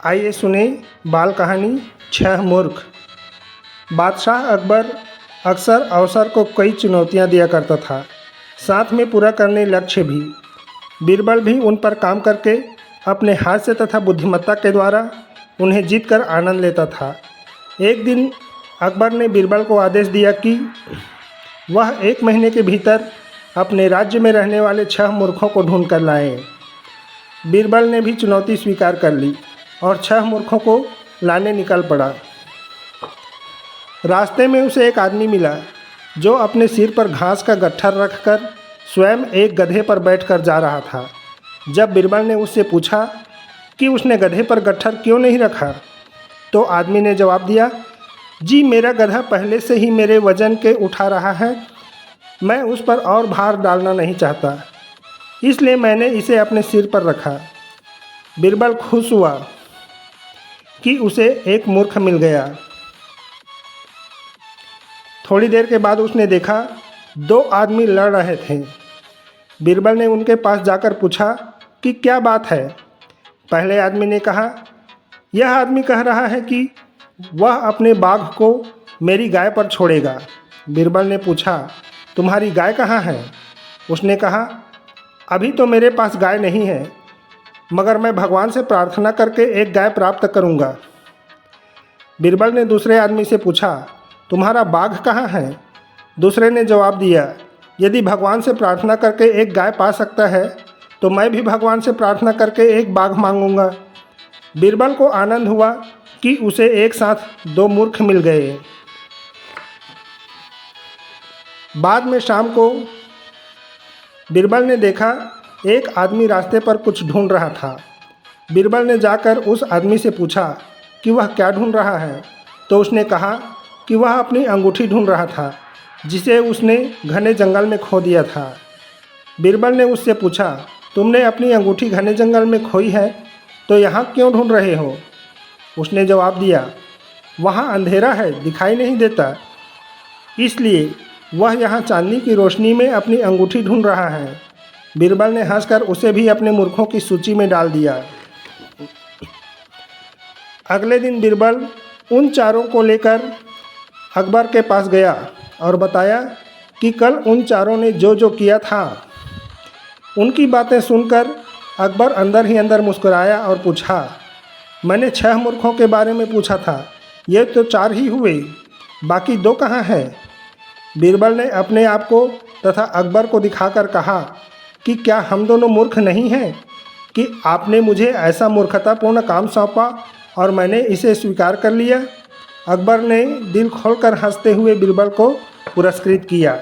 आइए सुने बाल कहानी छह मूर्ख। बादशाह अकबर अक्सर अवसर को कई चुनौतियां दिया करता था, साथ में पूरा करने लक्ष्य भी। बीरबल भी उन पर काम करके अपने हास्य तथा बुद्धिमत्ता के द्वारा उन्हें जीत कर आनंद लेता था। एक दिन अकबर ने बीरबल को आदेश दिया कि वह 1 महीने के भीतर अपने राज्य में रहने वाले 6 मूर्खों को ढूंढ कर लाए। बीरबल ने भी चुनौती स्वीकार कर ली और 6 मूर्खों को लाने निकल पड़ा। रास्ते में उसे एक आदमी मिला जो अपने सिर पर घास का गट्ठर रखकर स्वयं एक गधे पर बैठकर जा रहा था। जब बीरबल ने उससे पूछा कि उसने गधे पर गट्ठर क्यों नहीं रखा, तो आदमी ने जवाब दिया, जी मेरा गधा पहले से ही मेरे वजन के उठा रहा है, मैं उस पर और भार डालना नहीं चाहता, इसलिए मैंने इसे अपने सिर पर रखा। बीरबल खुश हुआ कि उसे एक मूर्ख मिल गया। थोड़ी देर के बाद उसने देखा 2 आदमी लड़ रहे थे। बीरबल ने उनके पास जाकर पूछा कि क्या बात है। पहले आदमी ने कहा, यह आदमी कह रहा है कि वह अपने बाघ को मेरी गाय पर छोड़ेगा। बीरबल ने पूछा, तुम्हारी गाय कहाँ है? उसने कहा, अभी तो मेरे पास गाय नहीं है, मगर मैं भगवान से प्रार्थना करके एक गाय प्राप्त करूँगा। बीरबल ने दूसरे आदमी से पूछा, तुम्हारा बाघ कहाँ है? दूसरे ने जवाब दिया, यदि भगवान से प्रार्थना करके एक गाय पा सकता है तो मैं भी भगवान से प्रार्थना करके एक बाघ मांगूंगा। बीरबल को आनंद हुआ कि उसे एक साथ 2 मूर्ख मिल गए। बाद में शाम को बीरबल ने देखा एक आदमी रास्ते पर कुछ ढूंढ रहा था। बीरबल ने जाकर उस आदमी से पूछा कि वह क्या ढूंढ रहा है, तो उसने कहा कि वह अपनी अंगूठी ढूंढ रहा था जिसे उसने घने जंगल में खो दिया था। बीरबल ने उससे पूछा, तुमने अपनी अंगूठी घने जंगल में खोई है तो यहाँ क्यों ढूंढ रहे हो? उसने जवाब दिया, वहाँ अंधेरा है, दिखाई नहीं देता, इसलिए वह यहाँ चांदनी की रोशनी में अपनी अंगूठी ढूंढ रहा है। बीरबल ने हंसकर उसे भी अपने मूर्खों की सूची में डाल दिया। अगले दिन बीरबल उन चारों को लेकर अकबर के पास गया और बताया कि कल उन चारों ने जो जो किया था। उनकी बातें सुनकर अकबर अंदर ही अंदर मुस्कुराया और पूछा, मैंने 6 मूर्खों के बारे में पूछा था, ये तो 4 ही हुए, बाकी 2 कहाँ हैं? बीरबल ने अपने आप को तथा अकबर को दिखाकर कहा कि क्या हम दोनों मूर्ख नहीं हैं कि आपने मुझे ऐसा मूर्खतापूर्ण काम सौंपा और मैंने इसे स्वीकार कर लिया। अकबर ने दिल खोलकर हंसते हुए बीरबल को पुरस्कृत किया।